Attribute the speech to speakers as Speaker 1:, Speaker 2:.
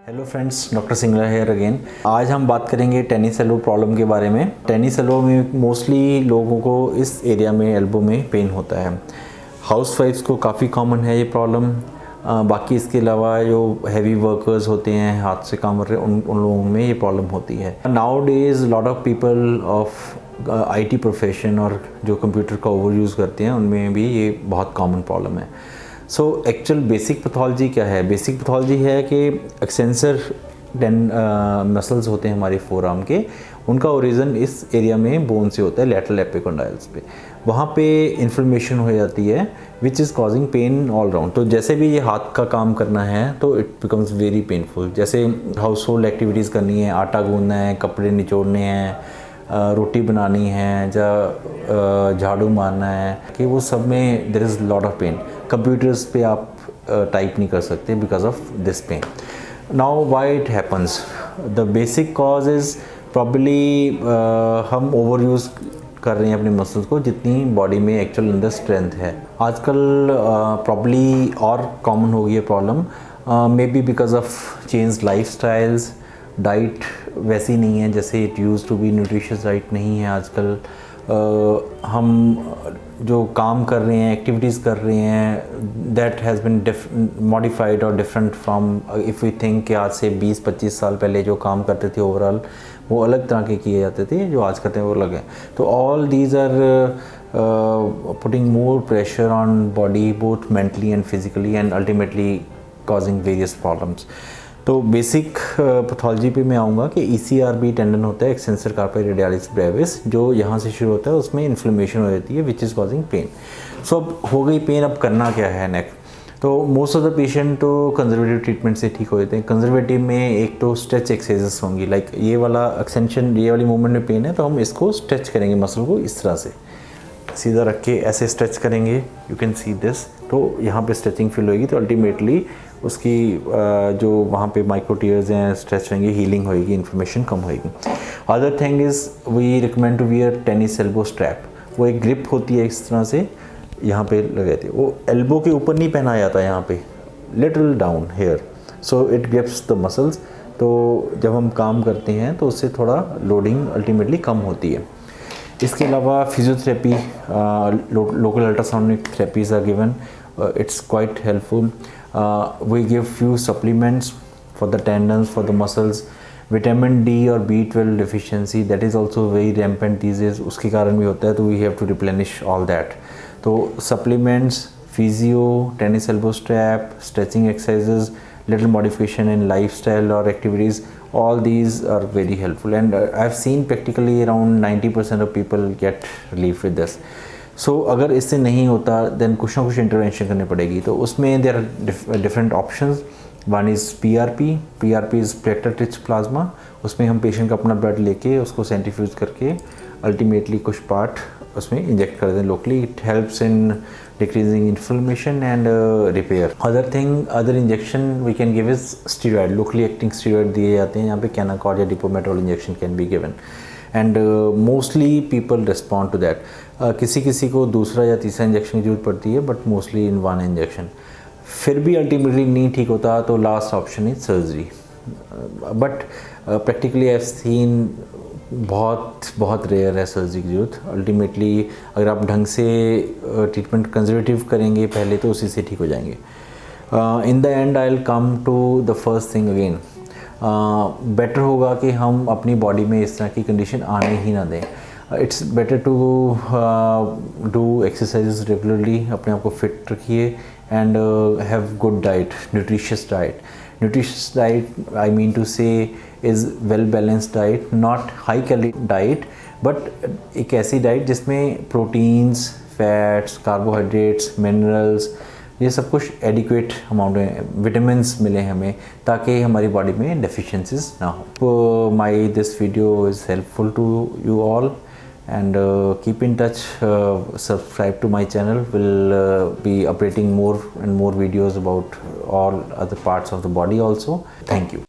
Speaker 1: Hello friends, doctor Singla here again. आज हम बात करेंगे टेनिस एल्बो प्रॉब्लम के बारे में। टेनिस एल्बो में मोस्टली लोगों को इस एरिया में एल्बो में पेन होता है। हाउसवाइफ्स को काफ़ी कॉमन है ये प्रॉब्लम। बाकी इसके अलावा जो हैवी वर्कर्स होते हैं, हाथ से काम कर रहे हैं, उन लोगों में ये प्रॉब्लम होती है। Now days lot of people of IT profession और जो कंप्यूटर का ओवर यूज़ करते हैं, उनमें भी ये बहुत कॉमन प्रॉब्लम है। सो एक्चुअल बेसिक पैथोलॉजी क्या है? बेसिक पैथोलॉजी है कि एक्सटेंसर मसल्स होते हैं हमारे फोर आर्म के, उनका ओरिजिन इस एरिया में बोन से होता है, लैटरल एपिकोंडाइल्स पे। वहाँ पे इन्फ्लेमेशन हो जाती है which is causing pain all round. तो जैसे भी ये हाथ का काम करना है तो इट बिकम्स वेरी पेनफुल। जैसे हाउस होल्ड एक्टिविटीज़ करनी है, आटा गूंदना है, कपड़े निचोड़ने हैं, रोटी बनानी है, या झाड़ू मारना है, कि वो सब में there is lot of pain. Computers पे आप टाइप नहीं कर सकते because of this pain. Now why it happens? The basic cause is probably हम ओवर यूज़ कर रहे हैं अपने मसल्स को, जितनी बॉडी में एक्चुअल अंदर स्ट्रेंथ है। आजकल प्रॉब्ली और कॉमन हो गई है problem, maybe because of change lifestyles. Diet वैसी नहीं है जैसे it use to be, nutritious diet नहीं है आजकल। हम जो काम कर रहे हैं, एक्टिविटीज़ कर रहे हैं, दैट हैज़ बिन मॉडिफाइड और different from if we think कि आज से 20-25 साल पहले जो काम करते थे ओवरऑल वो अलग तरह के किए जाते थे, जो आज करते हैं वो अलग है। तो all these are putting more pressure on body, both mentally and physically, and ultimately causing various problems. तो बेसिक पैथोलॉजी पे मैं आऊँगा कि ECRB टेंडन होता है, एक्सटेंसर कार्पी रेडियलिस ब्रेविस, जो यहाँ से शुरू होता है, उसमें इन्फ्लेमेशन हो जाती है विच इज़ कॉजिंग पेन। सो अब हो गई पेन, अब करना क्या है नेक्स्ट? तो मोस्ट ऑफ द पेशेंट तो कंजर्वेटिव ट्रीटमेंट से ठीक हो जाते हैं। कंजर्वेटिव में एक तो स्ट्रेच एक्सरसाइजेस होंगी, लाइक ये वाला एक्सटेंशन, ये वाली मूवमेंट में पेन है तो हम इसको स्ट्रेच करेंगे मसल को, इस तरह से सीधा रख के ऐसे स्ट्रेच करेंगे, यू कैन सी दिस। तो यहाँ पे स्ट्रेचिंग फील होगी, तो अल्टीमेटली उसकी जो वहाँ पे माइक्रो टीयर्स हैं स्ट्रेच होंगे, हीलिंग होएगी, इन्फ्लेमेशन कम होएगी। Other thing is we recommend to wear tennis elbow strap. वो एक ग्रिप होती है इस तरह से, यहाँ पे लगे थे, वो एल्बो के ऊपर नहीं पहना जाता, यहाँ पे little down here, so it grips the muscles. तो जब हम काम करते हैं तो उससे थोड़ा लोडिंग अल्टीमेटली कम होती है। इसके अलावा physiotherapy, local ultrasonic therapies are given, it's quite helpful. We give few supplements for the tendons, for the muscles. Vitamin D और B12 deficiency, that is also very rampant these days, उसके कारण भी होता है, तो we have to replenish all that. तो supplements, physio, tennis elbow strap, stretching exercises, little modification in lifestyle or activities, all these are very helpful, and I've seen practically around 90% of people get relief with this. सो अगर इससे नहीं होता then कुछ ना कुछ intervention करनी पड़ेगी। तो उसमें there are different options. One is PRP is platelet rich plasma. उसमें हम पेशेंट का अपना ब्लड लेके उसको सेंट्रीफ्यूज करके अल्टीमेटली कुछ पार्ट उसमें इंजेक्ट कर दें locally. It helps in decreasing inflammation and repair. Other injection we can give is steroid, locally acting steroid दिए जाते हैं, यहाँ पे कैनाकॉर्ड या डिपोमेटोल injection can be given, and mostly people respond to that. किसी किसी को दूसरा या तीसरा इंजेक्शन की जरूरत पड़ती है, but mostly in one injection. फिर भी अल्टीमेटली नहीं ठीक होता तो last option is surgery. But practically I have seen बहुत रेयर है सर्जरी की जरूरत। अल्टीमेटली अगर आप ढंग से ट्रीटमेंट कंजर्वेटिव करेंगे पहले, तो उसी से ठीक हो जाएंगे। In the end I will come to the first thing again, better होगा कि हम अपनी बॉडी में इस तरह की कंडीशन आने ही ना दें। It's better to do exercise regularly, अपने आप को फिट रखिए, and have good diet, nutritious diet. Nutritious diet I mean to say is well balanced diet, not high calorie diet, but एक ऐसी डाइट जिसमें प्रोटीन्स, फैट्स, कार्बोहाइड्रेट्स, मिनरल्स, ये सब कुछ एडिक्वेट अमाउंट में विटामिन्स मिले हमें, ताकि हमारी बॉडी में डेफिशिएंसीज ना हो। My this video is helpful to you all, and keep in touch, subscribe to my channel. Will be updating more and more videos about all other parts of the body also. Thank you.